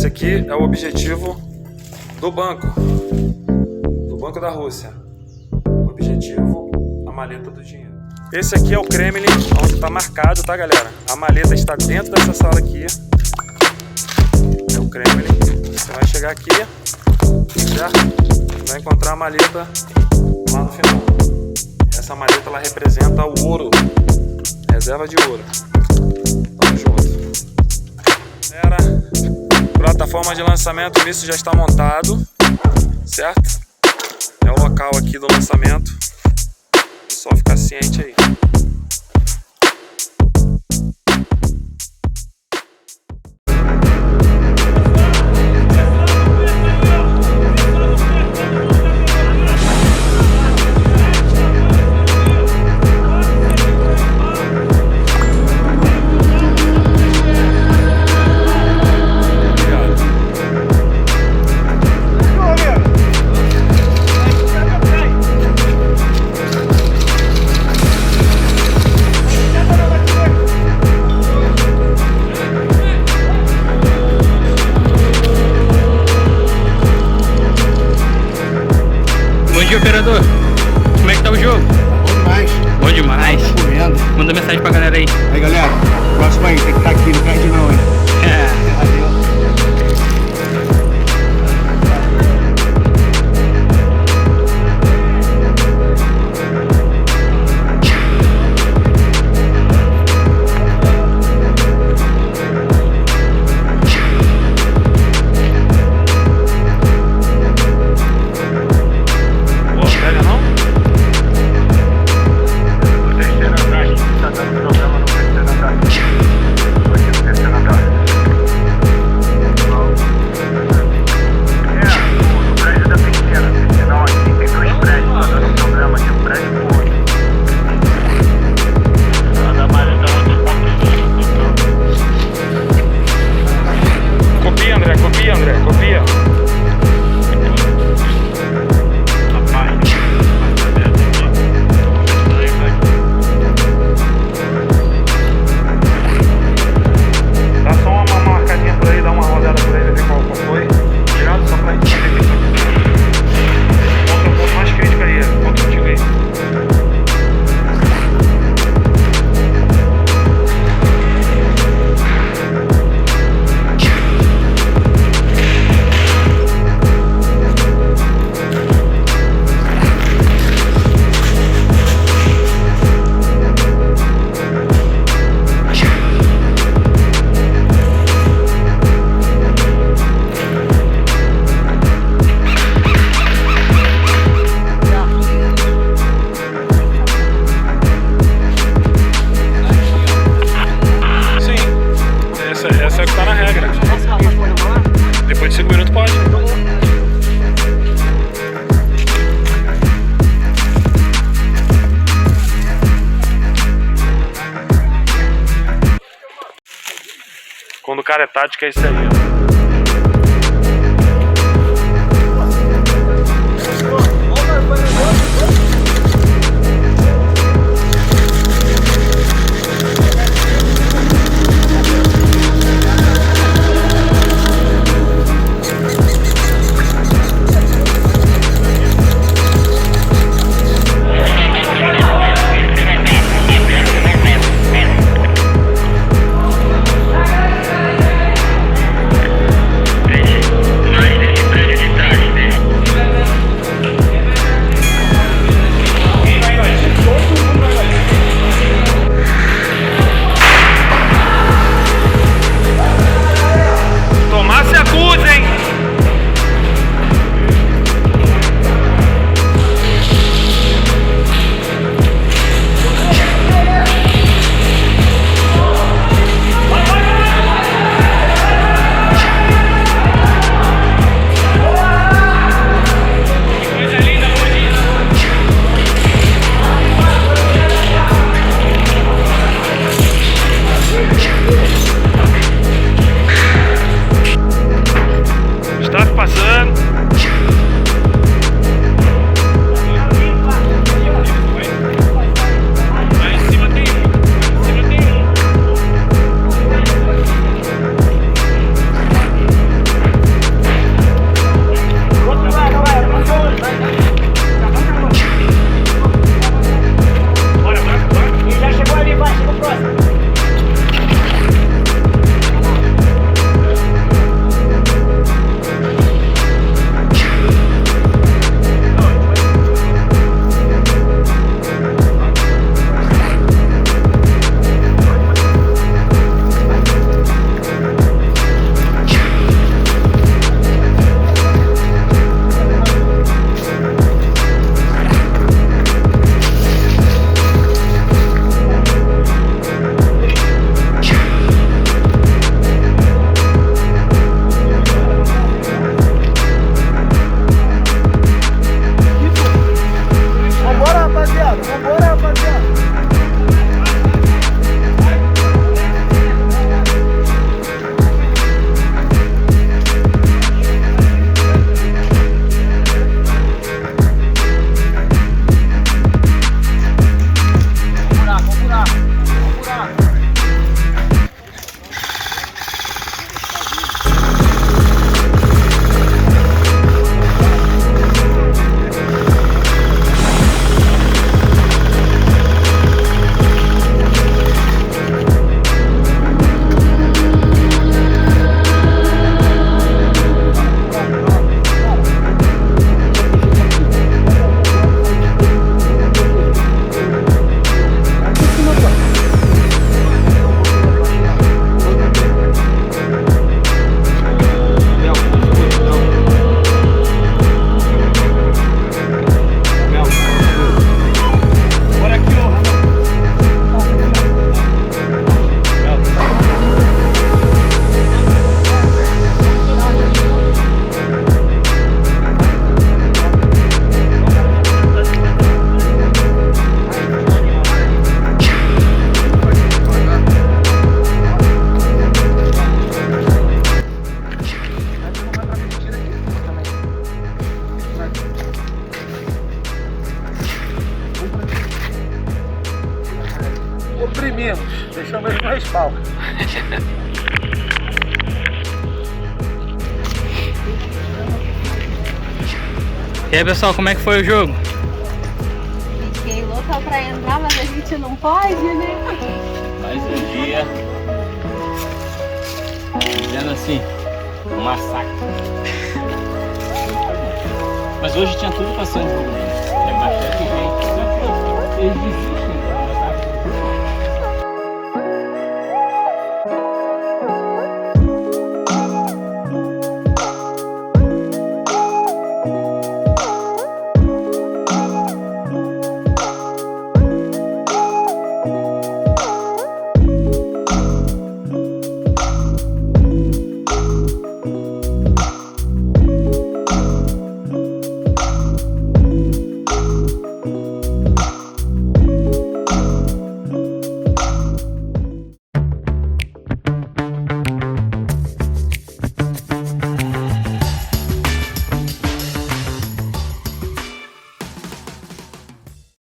aqui é o objetivo do banco da Rússia. O objetivo, a maleta do dinheiro. Esse aqui é o Kremlin, onde está marcado, tá, galera? A maleta está dentro dessa sala aqui. É o Kremlin. Você vai chegar aqui, certo? Vai encontrar a maleta lá no final. Essa maleta, ela representa o ouro, reserva de ouro. Tamo junto. Galera, plataforma de lançamento, o míssil já está montado, certo? É o local aqui do lançamento. Só ficar ciente aí. Operador, como é que tá o jogo? Bom demais. Bom demais. Tá comendo. Manda mensagem pra galera aí. Aí galera, próximo aí, tem que estar aqui, não perde não, hein? Valeu. Essa é o que tá na regra. Depois de 5 minutos pode. Quando o cara é tático, é isso aí. E aí, pessoal, como é que foi o jogo? Fiquei louca pra entrar, mas a gente não pode, né? Mais um dia. Dizendo assim, um massacre. Mas hoje tinha tudo pra ser um jogo. É bastante gente. Eles diziam